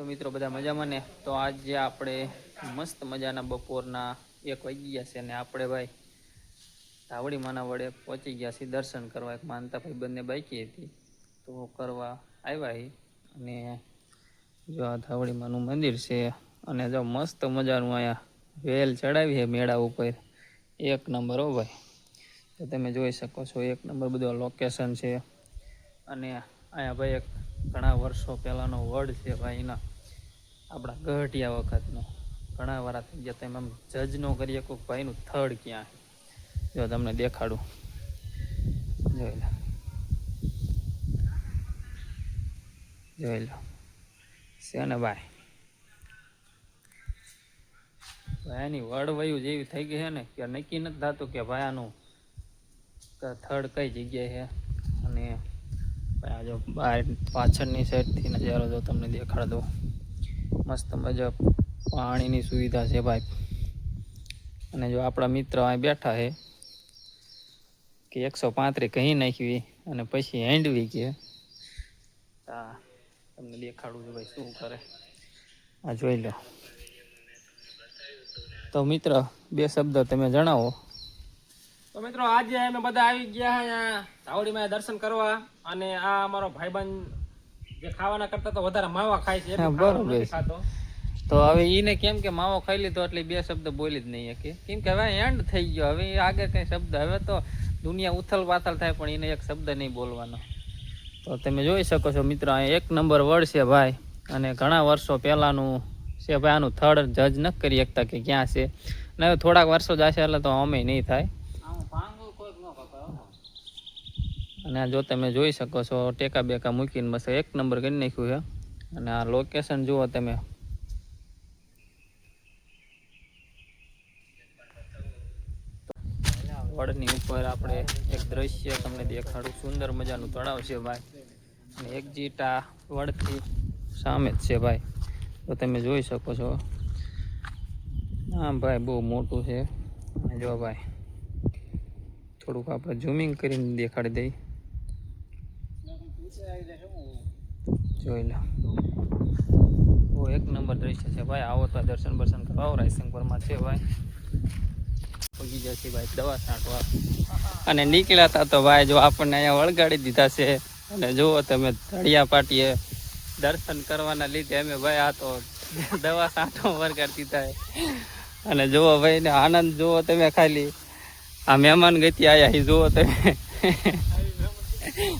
મિત્રો બધા મજામાં ને? તો આજે આપણે મસ્ત મજાના બપોરના 1 વાગી ગયા છે અને આપણે ભાઈ ધાવડી માના વડે પહોંચી ગયા છીએ દર્શન કરવા. એક માનતા ભાઈ બંને બાકી હતી તો કરવા આવ્યા. અને જો આ ધાવડી માનું મંદિર છે અને જો મસ્ત મજાનું અહીંયા વેલ ચડાવી છે મેળા ઉપર. એક નંબર હો ભાઈ, તો તમે જોઈ શકો છો એક નંબર બધું લોકેશન છે. અને અહીંયા ભાઈ એક ઘણા વર્ષો પહેલાંનો વડ છે ભાઈ, એના આપણા ગઢિયા વખતનો. ઘણા વાર થઈ ગયા તમે આમ જજ ન કરીએ કોઈ ભાઈનું થડ ક્યાં જો તમને દેખાડું, જોઈ લો જોઈ લો છે ને ભાઈ. એની વડવયું જેવી થઈ ગઈ છે ને કે નક્કી નથી થતું કે ભાઈ આનું થડ કઈ જગ્યાએ છે. અને આ જો બહાર પાછળની સાઈડથી નજારો જો તમને દેખાડ દો, મસ્ત મજા પાણીની સુવિધા છે ભાઈ. અને જો આપણા મિત્ર અહીં બેઠા છે કે 135 કહી નાખવી અને પછી હેન્ડવી કે તમને દેખાડું છું ભાઈ શું કરે. આ જોઈ લો. તો મિત્ર 2 શબ્દ તમે જણાવો. તો મિત્રો આજે અમે બધા આવી ગયા અહીંયા ધાવડીમાં દર્શન કરવા. અને આ અમારો ભાઈબંધ જે ખાવાના કરતા તો વધારે માવા ખાય છે. બરોબર ખાતો તો હવે એને કેમ કે માવો ખાઈ લીધો એટલે 2 શબ્દ બોલી જ નહીં શકે, કેમ કે હવે એન્ડ થઈ ગયો. હવે આગળ કઈ શબ્દ, હવે તો દુનિયા ઉથલ પાથલ થાય પણ એને એક શબ્દ નહીં બોલવાનો. તો તમે જોઈ શકો છો મિત્રો અહીં 1 નંબર વડ છે ભાઈ. અને ઘણા વર્ષો પહેલાનું છે ભાઈ. આનું થર્ડ જજ ન કરી શકતા કે ક્યાં છે ને. હવે થોડાક વર્ષો જશે એટલે તો અમે નહીં થાય. અને જો તમે જોઈ શકો છો ટેકા બેકા મૂકીને બસ 1 નંબર કરી નાખ્યું છે. અને આ લોકેશન જુઓ તમે. વડની ઉપર આપણે એક દ્રશ્ય તમને દેખાડું. સુંદર મજાનું તળાવ છે ભાઈ. અને એક જીટા વડથી સામે જ છે ભાઈ. તો તમે જોઈ શકો છો. હા ભાઈ બહુ મોટું છે. અને જો ભાઈ થોડુંક આપણે ઝૂમિંગ કરીને દેખાડી દઈએ. જોઈ લો, બહુ 1 નંબર દ્રશ્ય છે ભાઈ. આવો તો દર્શન બર્શન કરવા આવો. રાયસંગપુરમાં છે ભાઈ. પગી જશે ભાઈ દવા છાંટવા. અને નીકળ્યા હતા તો ભાઈ જો આપણને અહીંયા વળગાડી દીધા છે. અને જુઓ તમે ધડિયા પાટીએ દર્શન કરવાના લીધે અમે ભાઈ આ તો દવા છાંટવા વળગાડી દીધા છે. અને જુઓ ભાઈ ને આનંદ જુઓ તમે ખાલી. આ મહેમાન ગતિ આયા જુઓ તમે.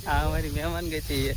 આ અમારી મહેમાન ગતિ છે.